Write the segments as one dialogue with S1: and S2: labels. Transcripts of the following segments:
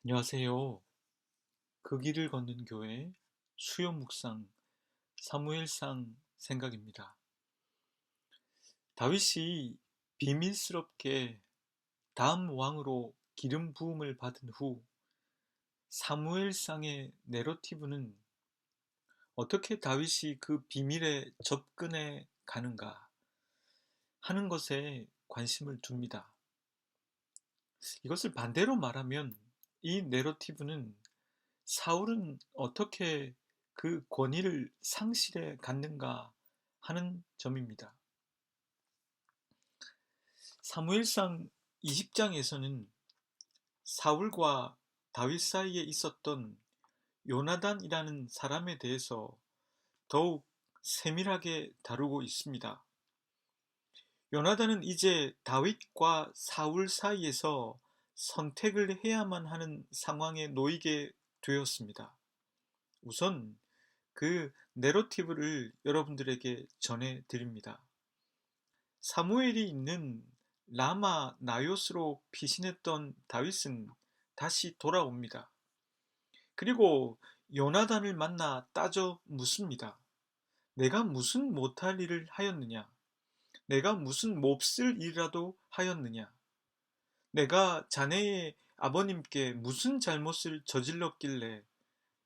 S1: 안녕하세요. 그 길을 걷는 교회 수요 묵상 사무엘상 생각입니다. 다윗이 비밀스럽게 다음 왕으로 기름 부음을 받은 후 사무엘상의 내러티브는 어떻게 다윗이 그 비밀에 접근해 가는가 하는 것에 관심을 둡니다. 이것을 반대로 말하면 이 내러티브는 사울은 어떻게 그 권위를 상실해 갔는가 하는 점입니다. 사무엘상 20장에서는 사울과 다윗 사이에 있었던 요나단이라는 사람에 대해서 더욱 세밀하게 다루고 있습니다. 요나단은 이제 다윗과 사울 사이에서 선택을 해야만 하는 상황에 놓이게 되었습니다. 우선 그 내러티브를 여러분들에게 전해드립니다. 사무엘이 있는 라마 나요스로 피신했던 다윗은 다시 돌아옵니다. 그리고 요나단을 만나 따져 묻습니다. 내가 무슨 못할 일을 하였느냐? 내가 무슨 몹쓸 일이라도 하였느냐? 내가 자네의 아버님께 무슨 잘못을 저질렀길래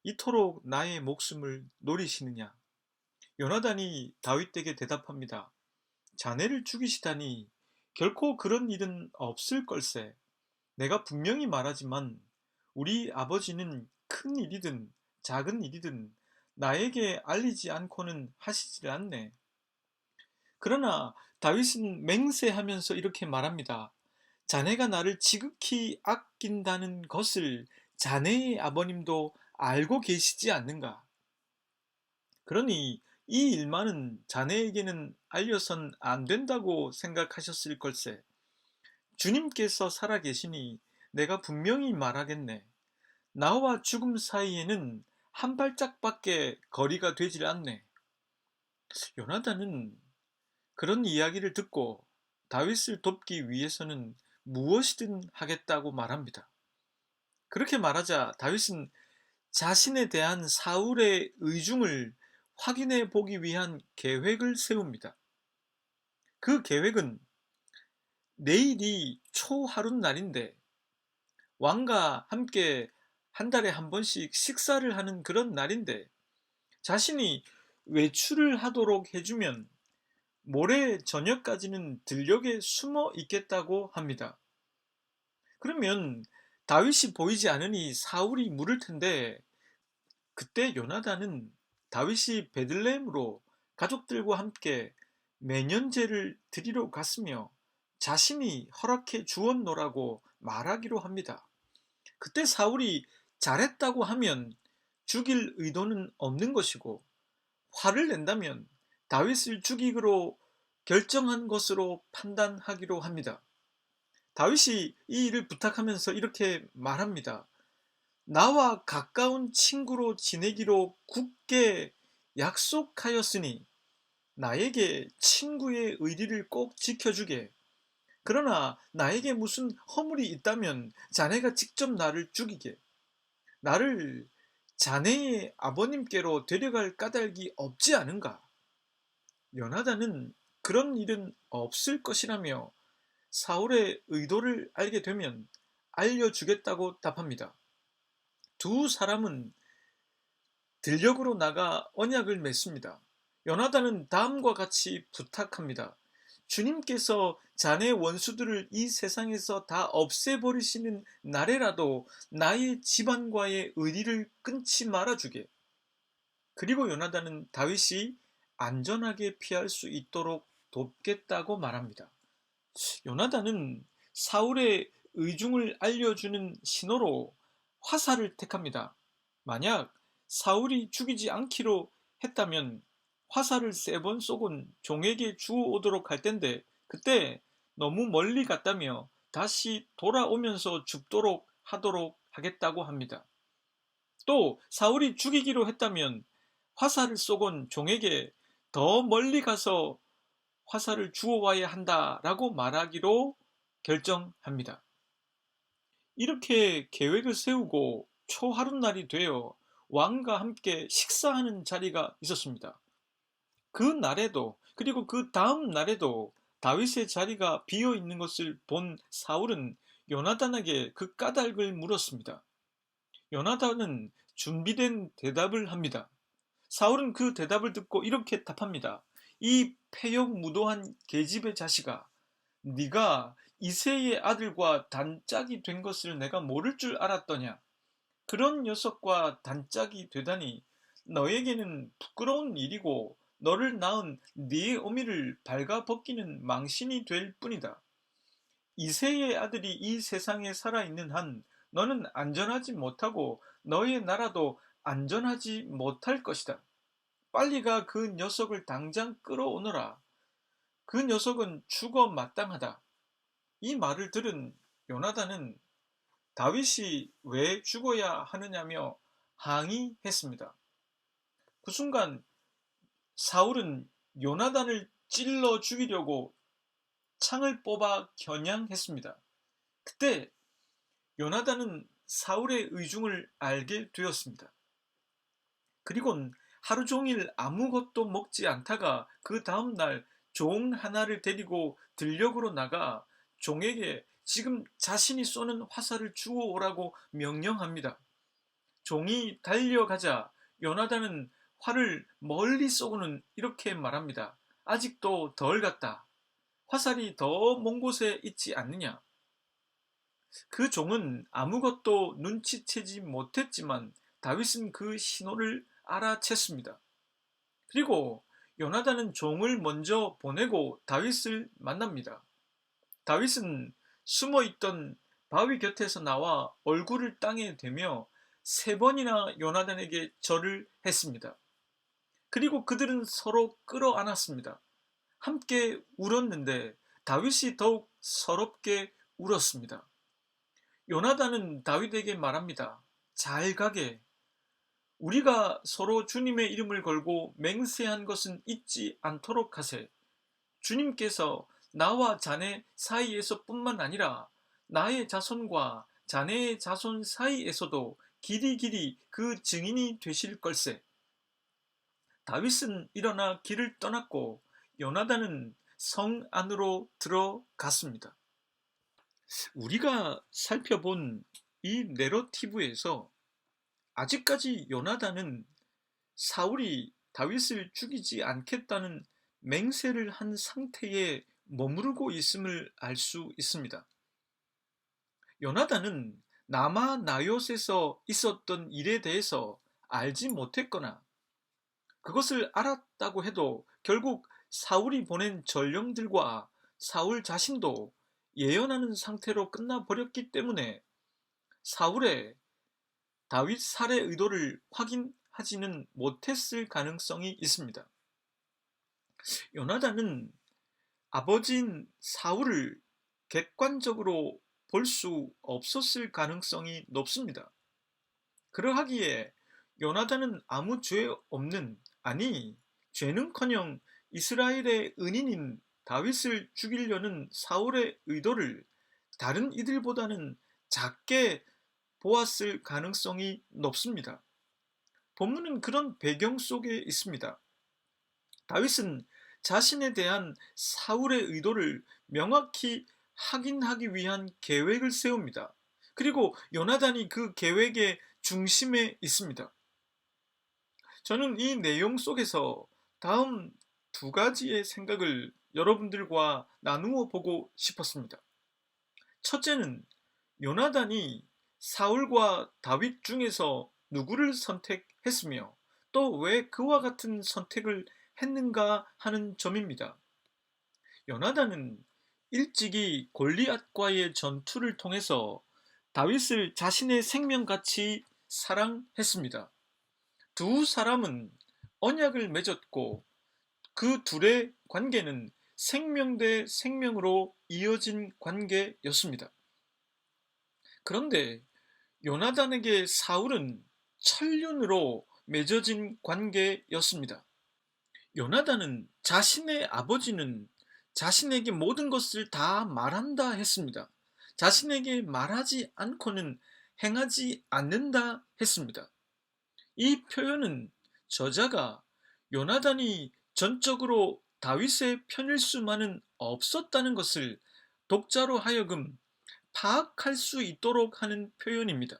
S1: 이토록 나의 목숨을 노리시느냐? 요나단이 다윗에게 대답합니다. 자네를 죽이시다니 결코 그런 일은 없을 걸세. 내가 분명히 말하지만 우리 아버지는 큰 일이든 작은 일이든 나에게 알리지 않고는 하시질 않네. 그러나 다윗은 맹세하면서 이렇게 말합니다. 자네가 나를 지극히 아낀다는 것을 자네의 아버님도 알고 계시지 않는가? 그러니 이 일만은 자네에게는 알려선 안 된다고 생각하셨을 걸세. 주님께서 살아계시니 내가 분명히 말하겠네. 나와 죽음 사이에는 한 발짝밖에 거리가 되질 않네. 요나단은 그런 이야기를 듣고 다윗을 돕기 위해서는 무엇이든 하겠다고 말합니다. 그렇게 말하자 다윗은 자신에 대한 사울의 의중을 확인해 보기 위한 계획을 세웁니다. 그 계획은 내일이 초하룻날인데 왕과 함께 한 달에 한 번씩 식사를 하는 그런 날인데 자신이 외출을 하도록 해주면 모레 저녁까지는 들녘에 숨어 있겠다고 합니다. 그러면 다윗이 보이지 않으니 사울이 물을 텐데 그때 요나단은 다윗이 베들레헴으로 가족들과 함께 매년제를 드리러 갔으며 자신이 허락해 주었노라고 말하기로 합니다. 그때 사울이 잘했다고 하면 죽일 의도는 없는 것이고 화를 낸다면 다윗을 죽이기로 결정한 것으로 판단하기로 합니다. 다윗이 이 일을 부탁하면서 이렇게 말합니다. 나와 가까운 친구로 지내기로 굳게 약속하였으니 나에게 친구의 의리를 꼭 지켜주게. 그러나 나에게 무슨 허물이 있다면 자네가 직접 나를 죽이게. 나를 자네의 아버님께로 데려갈 까닭이 없지 않은가? 요나단은 그런 일은 없을 것이라며 사울의 의도를 알게 되면 알려주겠다고 답합니다. 두 사람은 들녘으로 나가 언약을 맺습니다. 요나단은 다음과 같이 부탁합니다. 주님께서 자네 원수들을 이 세상에서 다 없애버리시는 날에라도 나의 집안과의 의리를 끊지 말아주게. 그리고 요나단은 다윗이 안전하게 피할 수 있도록 돕겠다고 말합니다. 요나단은 사울의 의중을 알려주는 신호로 화살을 택합니다. 만약 사울이 죽이지 않기로 했다면 화살을 3번 쏘곤 종에게 주워오도록 할 텐데 그때 너무 멀리 갔다며 다시 돌아오면서 죽도록 하도록 하겠다고 합니다. 또 사울이 죽이기로 했다면 화살을 쏘곤 종에게 더 멀리 가서 화살을 주워와야 한다라고 말하기로 결정합니다. 이렇게 계획을 세우고 초하룻날이 되어 왕과 함께 식사하는 자리가 있었습니다. 그 날에도, 그리고 그 다음 날에도 다윗의 자리가 비어 있는 것을 본 사울은 요나단에게 그 까닭을 물었습니다. 요나단은 준비된 대답을 합니다. 사울은 그 대답을 듣고 이렇게 답합니다. 이 패역무도한 계집의 자식아, 네가 이새의 아들과 단짝이 된 것을 내가 모를 줄 알았더냐? 그런 녀석과 단짝이 되다니 너에게는 부끄러운 일이고 너를 낳은 네 어미를 발가벗기는 망신이 될 뿐이다. 이새의 아들이 이 세상에 살아있는 한 너는 안전하지 못하고 너의 나라도 안전하지 못할 것이다. 빨리 가 그 녀석을 당장 끌어오너라. 그 녀석은 죽어 마땅하다. 이 말을 들은 요나단은 다윗이 왜 죽어야 하느냐며 항의했습니다. 그 순간 사울은 요나단을 찔러 죽이려고 창을 뽑아 겨냥했습니다. 그때 요나단은 사울의 의중을 알게 되었습니다. 그리고는 하루 종일 아무것도 먹지 않다가 그 다음날 종 하나를 데리고 들녘으로 나가 종에게 지금 자신이 쏘는 화살을 주워 오라고 명령합니다. 종이 달려가자 요나단은 활을 멀리 쏘고는 이렇게 말합니다. 아직도 덜 갔다. 화살이 더 먼 곳에 있지 않느냐. 그 종은 아무것도 눈치채지 못했지만 다윗은 그 신호를 알아챘습니다. 그리고 요나단은 종을 먼저 보내고 다윗을 만납니다. 다윗은 숨어있던 바위 곁에서 나와 얼굴을 땅에 대며 3번이나 요나단에게 절을 했습니다. 그리고 그들은 서로 끌어안았습니다. 함께 울었는데 다윗이 더욱 서럽게 울었습니다. 요나단은 다윗에게 말합니다. 잘 가게. 우리가 서로 주님의 이름을 걸고 맹세한 것은 잊지 않도록 하세. 주님께서 나와 자네 사이에서 뿐만 아니라 나의 자손과 자네의 자손 사이에서도 길이길이 그 증인이 되실 걸세. 다윗은 일어나 길을 떠났고 요나단은 성 안으로 들어갔습니다. 우리가 살펴본 이 내러티브에서 아직까지 요나단은 사울이 다윗을 죽이지 않겠다는 맹세를 한 상태에 머무르고 있음을 알 수 있습니다. 요나단은 라마 나요스에서 있었던 일에 대해서 알지 못했거나 그것을 알았다고 해도 결국 사울이 보낸 전령들과 사울 자신도 예언하는 상태로 끝나버렸기 때문에 사울의 다윗 살해 의도를 확인하지는 못했을 가능성이 있습니다. 요나단은 아버지인 사울을 객관적으로 볼 수 없었을 가능성이 높습니다. 그러하기에 요나단은 아무 죄 없는, 아니 죄는커녕 이스라엘의 은인인 다윗을 죽이려는 사울의 의도를 다른 이들보다는 작게 보았을 가능성이 높습니다. 본문은 그런 배경 속에 있습니다. 다윗은 자신에 대한 사울의 의도를 명확히 확인하기 위한 계획을 세웁니다. 그리고 요나단이 그 계획의 중심에 있습니다. 저는 이 내용 속에서 다음 2가지의 생각을 여러분들과 나누어 보고 싶었습니다. 첫째는 요나단이 사울과 다윗 중에서 누구를 선택했으며 또 왜 그와 같은 선택을 했는가 하는 점입니다. 요나단은 일찍이 골리앗과의 전투를 통해서 다윗을 자신의 생명같이 사랑했습니다. 두 사람은 언약을 맺었고 그 둘의 관계는 생명 대 생명으로 이어진 관계였습니다. 그런데 요나단에게 사울은 천륜으로 맺어진 관계였습니다. 요나단은 자신의 아버지는 자신에게 모든 것을 다 말한다 했습니다. 자신에게 말하지 않고는 행하지 않는다 했습니다. 이 표현은 저자가 요나단이 전적으로 다윗의 편일 수만은 없었다는 것을 독자로 하여금 파악할 수 있도록 하는 표현입니다.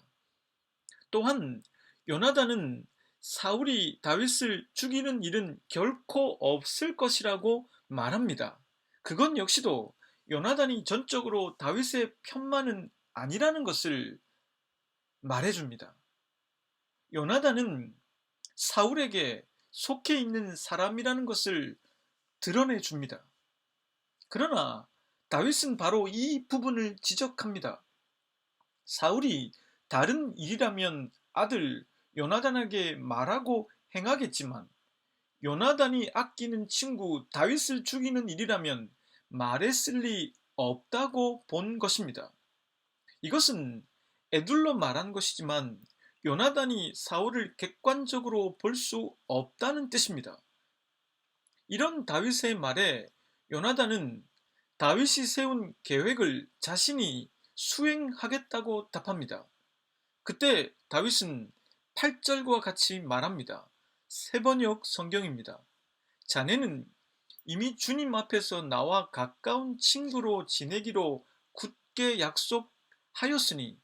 S1: 또한 요나단은 사울이 다윗을 죽이는 일은 결코 없을 것이라고 말합니다. 그건 역시도 요나단이 전적으로 다윗의 편만은 아니라는 것을 말해줍니다. 요나단은 사울에게 속해 있는 사람이라는 것을 드러내줍니다. 그러나 다윗은 바로 이 부분을 지적합니다. 사울이 다른 일이라면 아들 요나단에게 말하고 행하겠지만 요나단이 아끼는 친구 다윗을 죽이는 일이라면 말했을 리 없다고 본 것입니다. 이것은 에둘러 말한 것이지만 요나단이 사울을 객관적으로 볼 수 없다는 뜻입니다. 이런 다윗의 말에 요나단은 다윗이 세운 계획을 자신이 수행하겠다고 답합니다. 그때 다윗은 8절과 같이 말합니다. 세번역 성경입니다. 자네는 이미 주님 앞에서 나와 가까운 친구로 지내기로 굳게 약속하였으니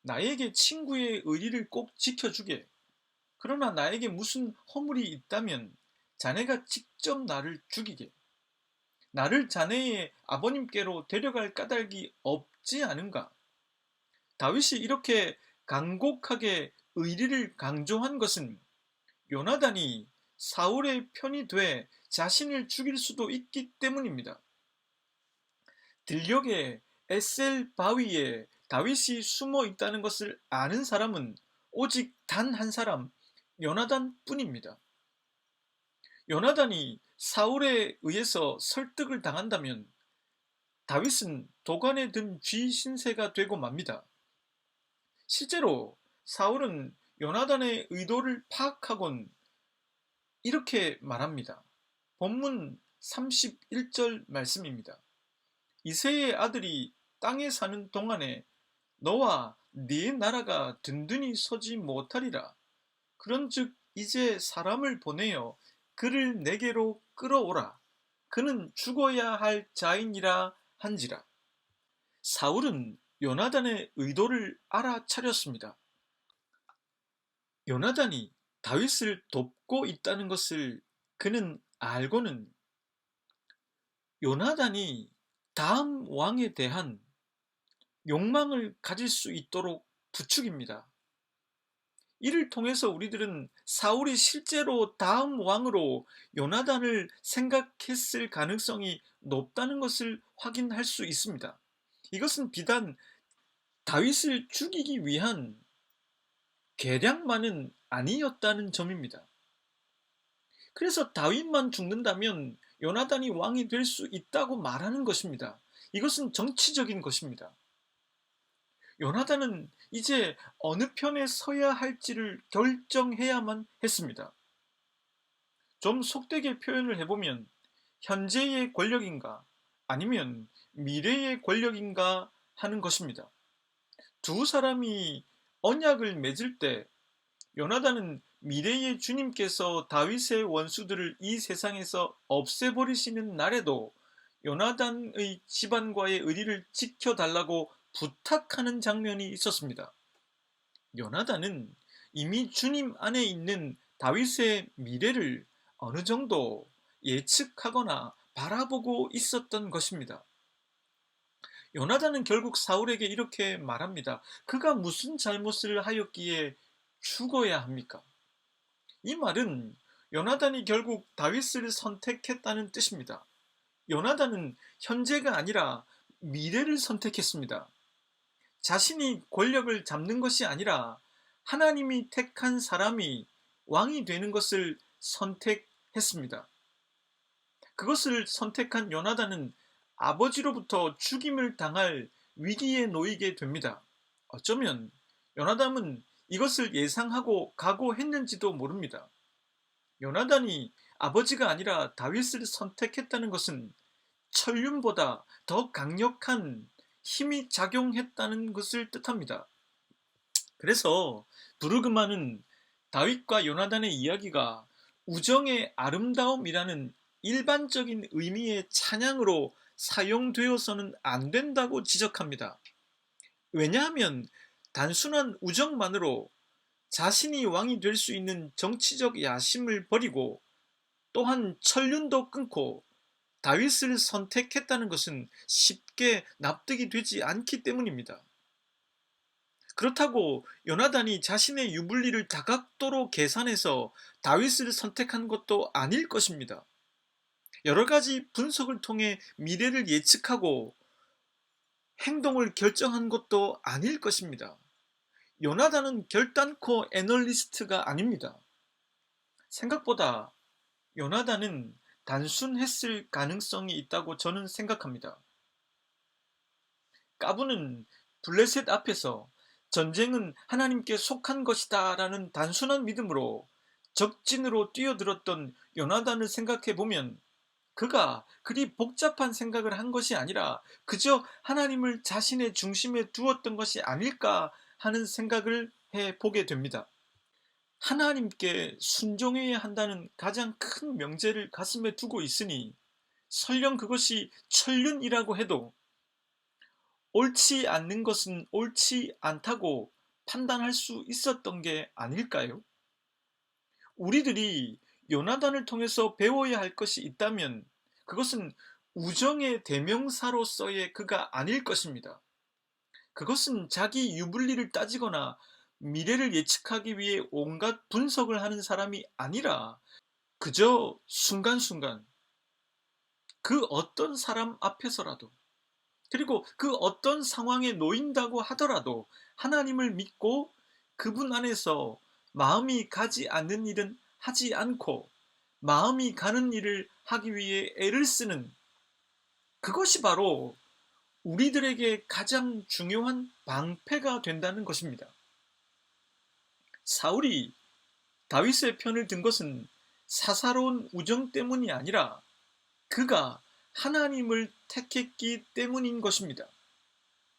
S1: 나에게 친구의 의리를 꼭 지켜주게. 그러나 나에게 무슨 허물이 있다면 자네가 직접 나를 죽이게. 나를 자네의 아버님께로 데려갈 까닭이 없지 않은가? 다윗이 이렇게 간곡하게 의리를 강조한 것은 요나단이 사울의 편이 돼 자신을 죽일 수도 있기 때문입니다. 들녘의 에셀 바위에 다윗이 숨어 있다는 것을 아는 사람은 오직 단 한 사람, 요나단 뿐입니다. 요나단이 사울에 의해서 설득을 당한다면 다윗은 도관에 든 쥐 신세가 되고 맙니다. 실제로 사울은 요나단의 의도를 파악하곤 이렇게 말합니다. 본문 31절 말씀입니다. 이새의 아들이 땅에 사는 동안에 너와 네 나라가 든든히 서지 못하리라. 그런즉 이제 사람을 보내어 그를 내게로 끌어오라. 그는 죽어야 할 자이니라 한지라. 사울은 요나단의 의도를 알아차렸습니다. 요나단이 다윗을 돕고 있다는 것을 그는 알고는 요나단이 다음 왕에 대한 욕망을 가질 수 있도록 부추깁니다. 이를 통해서 우리들은 사울이 실제로 다음 왕으로 요나단을 생각했을 가능성이 높다는 것을 확인할 수 있습니다. 이것은 비단 다윗을 죽이기 위한 계략만은 아니었다는 점입니다. 그래서 다윗만 죽는다면 요나단이 왕이 될 수 있다고 말하는 것입니다. 이것은 정치적인 것입니다. 요나단은 이제 어느 편에 서야 할지를 결정해야만 했습니다. 좀 속되게 표현을 해보면 현재의 권력인가 아니면 미래의 권력인가 하는 것입니다. 두 사람이 언약을 맺을 때 요나단은 미래의 주님께서 다윗의 원수들을 이 세상에서 없애버리시는 날에도 요나단의 집안과의 의리를 지켜달라고 부탁하는 장면이 있었습니다. 요나단은 이미 주님 안에 있는 다윗의 미래를 어느 정도 예측하거나 바라보고 있었던 것입니다. 요나단은 결국 사울에게 이렇게 말합니다. 그가 무슨 잘못을 하였기에 죽어야 합니까? 이 말은 요나단이 결국 다윗을 선택했다는 뜻입니다. 요나단은 현재가 아니라 미래를 선택했습니다. 자신이 권력을 잡는 것이 아니라 하나님이 택한 사람이 왕이 되는 것을 선택했습니다. 그것을 선택한 요나단은 아버지로부터 죽임을 당할 위기에 놓이게 됩니다. 어쩌면 요나단은 이것을 예상하고 각오했는지도 모릅니다. 요나단이 아버지가 아니라 다윗을 선택했다는 것은 천륜보다 더 강력한 힘이 작용했다는 것을 뜻합니다. 그래서 부르그마는 다윗과 요나단의 이야기가 우정의 아름다움이라는 일반적인 의미의 찬양으로 사용되어서는 안 된다고 지적합니다. 왜냐하면 단순한 우정만으로 자신이 왕이 될 수 있는 정치적 야심을 버리고 또한 천륜도 끊고 다윗을 선택했다는 것은 쉽게 납득이 되지 않기 때문입니다. 그렇다고 요나단이 자신의 유불리를 다각도로 계산해서 다윗을 선택한 것도 아닐 것입니다. 여러 가지 분석을 통해 미래를 예측하고 행동을 결정한 것도 아닐 것입니다. 요나단은 결단코 애널리스트가 아닙니다. 생각보다 요나단은 단순했을 가능성이 있다고 저는 생각합니다. 까부는 블레셋 앞에서 전쟁은 하나님께 속한 것이다 라는 단순한 믿음으로 적진으로 뛰어들었던 요나단을 생각해 보면 그가 그리 복잡한 생각을 한 것이 아니라 그저 하나님을 자신의 중심에 두었던 것이 아닐까 하는 생각을 해보게 됩니다. 하나님께 순종해야 한다는 가장 큰 명제를 가슴에 두고 있으니 설령 그것이 천륜이라고 해도 옳지 않는 것은 옳지 않다고 판단할 수 있었던 게 아닐까요? 우리들이 요나단을 통해서 배워야 할 것이 있다면 그것은 우정의 대명사로서의 그가 아닐 것입니다. 그것은 자기 유불리를 따지거나 미래를 예측하기 위해 온갖 분석을 하는 사람이 아니라 그저 순간순간 그 어떤 사람 앞에서라도 그리고 그 어떤 상황에 놓인다고 하더라도 하나님을 믿고 그분 안에서 마음이 가지 않는 일은 하지 않고 마음이 가는 일을 하기 위해 애를 쓰는 그것이 바로 우리들에게 가장 중요한 방패가 된다는 것입니다. 사울이 다윗의 편을 든 것은 사사로운 우정 때문이 아니라 그가 하나님을 택했기 때문인 것입니다.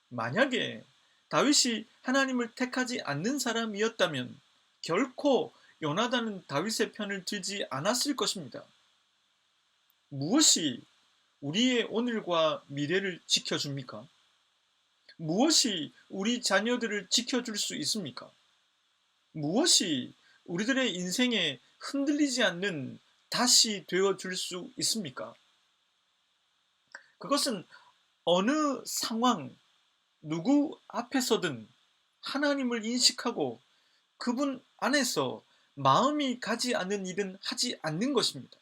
S1: 만약에 다윗이 하나님을 택하지 않는 사람이었다면 결코 요나단은 다윗의 편을 들지 않았을 것입니다. 무엇이 우리의 오늘과 미래를 지켜줍니까? 무엇이 우리 자녀들을 지켜줄 수 있습니까? 무엇이 우리들의 인생에 흔들리지 않는 다시 되어줄 수 있습니까? 그것은 어느 상황, 누구 앞에서든 하나님을 인식하고 그분 안에서 마음이 가지 않는 일은 하지 않는 것입니다.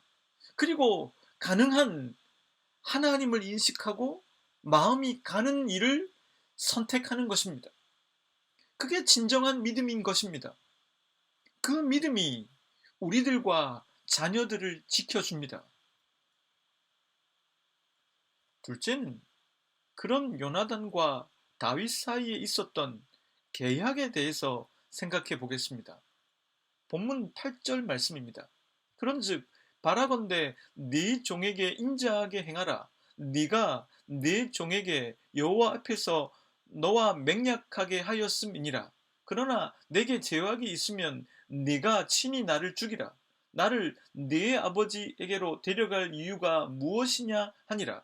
S1: 그리고 가능한 하나님을 인식하고 마음이 가는 일을 선택하는 것입니다. 그게 진정한 믿음인 것입니다. 그 믿음이 우리들과 자녀들을 지켜줍니다. 둘째는 그런 요나단과 다윗 사이에 있었던 계약에 대해서 생각해 보겠습니다. 본문 8절 말씀입니다. 그런즉 바라건대 네 종에게 인자하게 행하라. 네가 네 종에게 여호와 앞에서 너와 맹약하게 하였음이니라. 그러나 내게 죄악이 있으면 네가 친히 나를 죽이라. 나를 네 아버지에게로 데려갈 이유가 무엇이냐 하니라.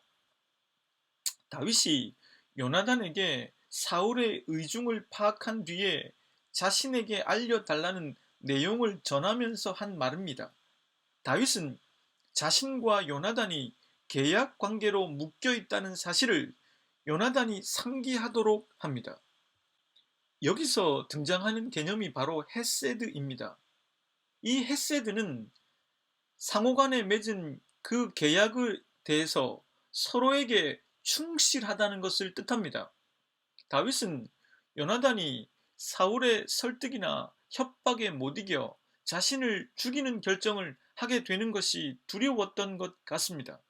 S1: 다윗이 요나단에게 사울의 의중을 파악한 뒤에 자신에게 알려달라는 내용을 전하면서 한 말입니다. 다윗은 자신과 요나단이 계약 관계로 묶여 있다는 사실을 요나단이 상기하도록 합니다. 여기서 등장하는 개념이 바로 헤세드입니다. 이 헤세드는 상호간에 맺은 그 계약에 대해서 서로에게 충실하다는 것을 뜻합니다. 다윗은 요나단이 사울의 설득이나 협박에 못 이겨 자신을 죽이는 결정을 하게 되는 것이 두려웠던 것 같습니다.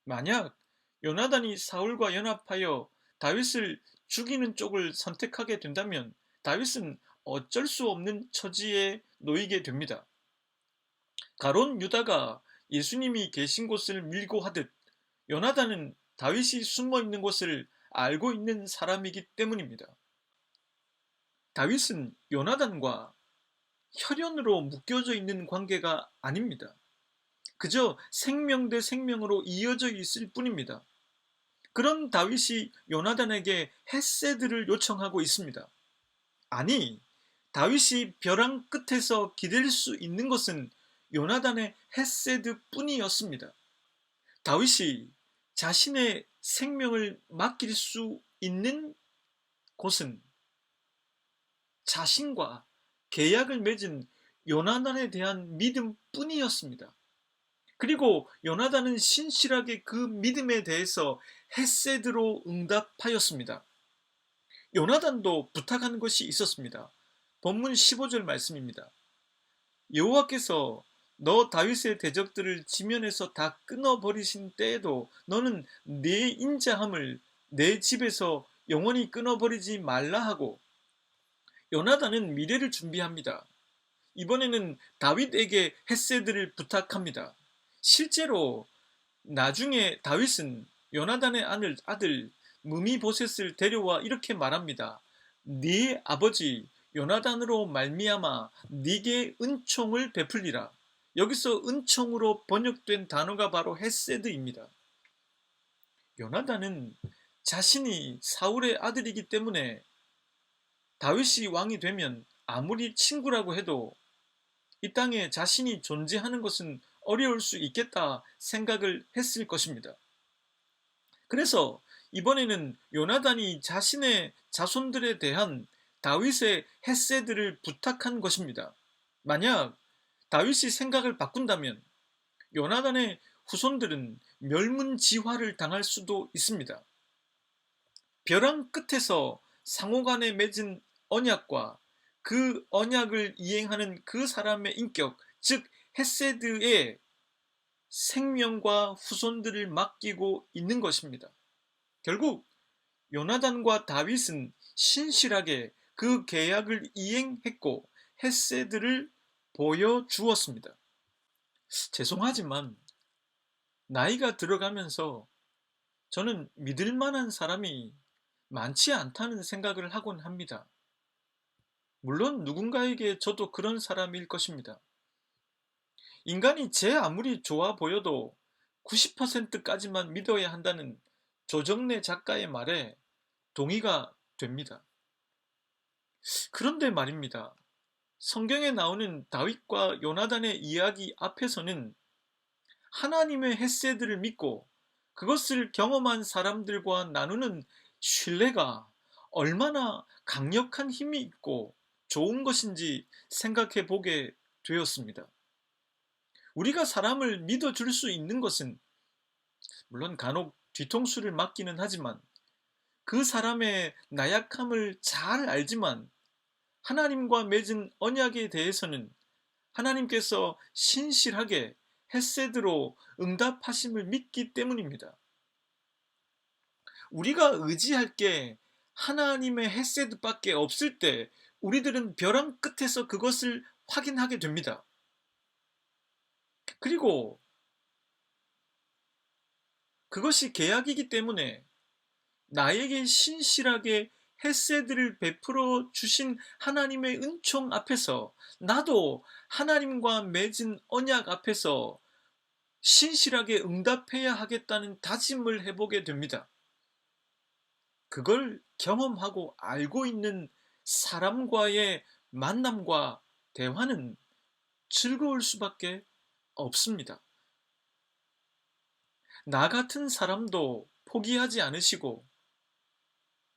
S1: 만약 요나단이 사울과 연합하여 다윗을 죽이는 쪽을 선택하게 된다면 다윗은 어쩔 수 없는 처지에 놓이게 됩니다. 가론 유다가 예수님이 계신 곳을 밀고 하듯 요나단은 다윗이 숨어 있는 곳을 알고 있는 사람이기 때문입니다. 다윗은 요나단과 혈연으로 묶여져 있는 관계가 아닙니다. 그저 생명 대 생명으로 이어져 있을 뿐입니다. 그런 다윗이 요나단에게 헤세드를 요청하고 있습니다. 아니, 다윗이 벼랑 끝에서 기댈 수 있는 것은 요나단의 헤세드 뿐이었습니다. 다윗이 자신의 생명을 맡길 수 있는 곳은 자신과 계약을 맺은 요나단에 대한 믿음 뿐이었습니다. 그리고 요나단은 신실하게 그 믿음에 대해서 헤세드로 응답하였습니다. 요나단도 부탁한 것이 있었습니다. 본문 15절 말씀입니다. 여호와께서 너 다윗의 대적들을 지면에서 다 끊어버리신 때에도 너는 내 인자함을 내 집에서 영원히 끊어버리지 말라 하고, 요나단은 미래를 준비합니다. 이번에는 다윗에게 헤세드를 부탁합니다. 실제로 나중에 다윗은 요나단의 아들 무미보셋을 데려와 이렇게 말합니다. 네 아버지 요나단으로 말미암아 네게 은총을 베풀리라. 여기서 은총으로 번역된 단어가 바로 헤세드입니다. 요나단은 자신이 사울의 아들이기 때문에 다윗이 왕이 되면 아무리 친구라고 해도 이 땅에 자신이 존재하는 것은 어려울 수 있겠다 생각을 했을 것입니다. 그래서 이번에는 요나단이 자신의 자손들에 대한 다윗의 헤세드를 부탁한 것입니다. 만약 다윗이 생각을 바꾼다면 요나단의 후손들은 멸문지화를 당할 수도 있습니다. 벼랑 끝에서 상호간에 맺은 언약과 그 언약을 이행하는 그 사람의 인격, 즉 헤세드에 생명과 후손들을 맡기고 있는 것입니다. 결국 요나단과 다윗은 신실하게 그 계약을 이행했고 헤세드를 보여주었습니다. 죄송하지만 나이가 들어가면서 저는 믿을 만한 사람이 많지 않다는 생각을 하곤 합니다. 물론 누군가에게 저도 그런 사람일 것입니다. 인간이 제 아무리 좋아 보여도 90%까지만 믿어야 한다는 조정래 작가의 말에 동의가 됩니다. 그런데 말입니다. 성경에 나오는 다윗과 요나단의 이야기 앞에서는 하나님의 헤세드를 믿고 그것을 경험한 사람들과 나누는 신뢰가 얼마나 강력한 힘이 있고 좋은 것인지 생각해 보게 되었습니다. 우리가 사람을 믿어줄 수 있는 것은 물론 간혹 뒤통수를 맞기는 하지만 그 사람의 나약함을 잘 알지만 하나님과 맺은 언약에 대해서는 하나님께서 신실하게 헤세드로 응답하심을 믿기 때문입니다. 우리가 의지할 게 하나님의 헤세드밖에 없을 때 우리들은 벼랑 끝에서 그것을 확인하게 됩니다. 그리고 그것이 계약이기 때문에 나에게 신실하게 헤세드를 베풀어 주신 하나님의 은총 앞에서 나도 하나님과 맺은 언약 앞에서 신실하게 응답해야 하겠다는 다짐을 해보게 됩니다. 그걸 경험하고 알고 있는 사람과의 만남과 대화는 즐거울 수밖에 없습니다. 나 같은 사람도 포기하지 않으시고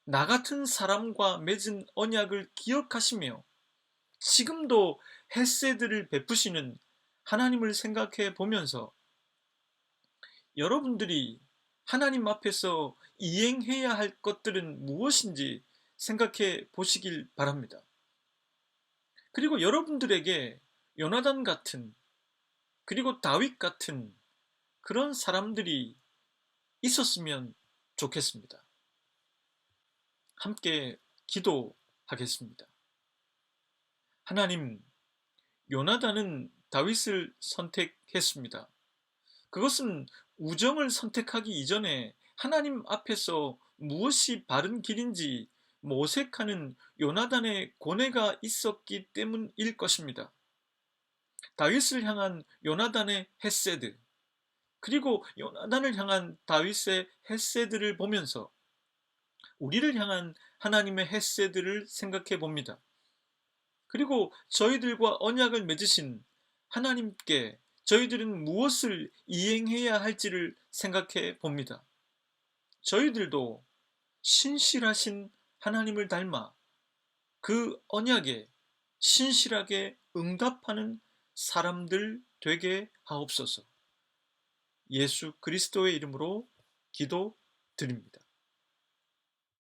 S1: 나 같은 사람과 맺은 언약을 기억하시며 지금도 헤세드를 베푸시는 하나님을 생각해 보면서 여러분들이 하나님 앞에서 이행해야 할 것들은 무엇인지 생각해 보시길 바랍니다. 그리고 여러분들에게 요나단 같은 그리고 다윗 같은 그런 사람들이 있었으면 좋겠습니다. 함께 기도하겠습니다. 하나님, 요나단은 다윗을 선택했습니다. 그것은 우정을 선택하기 이전에 하나님 앞에서 무엇이 바른 길인지 모색하는 요나단의 고뇌가 있었기 때문일 것입니다. 다윗을 향한 요나단의 헤세드, 그리고 요나단을 향한 다윗의 헤세드를 보면서 우리를 향한 하나님의 헤세드를 생각해 봅니다. 그리고 저희들과 언약을 맺으신 하나님께 저희들은 무엇을 이행해야 할지를 생각해 봅니다. 저희들도 신실하신 하나님을 닮아 그 언약에 신실하게 응답하는 사람들 되게 하옵소서. 예수 그리스도의 이름으로 기도드립니다.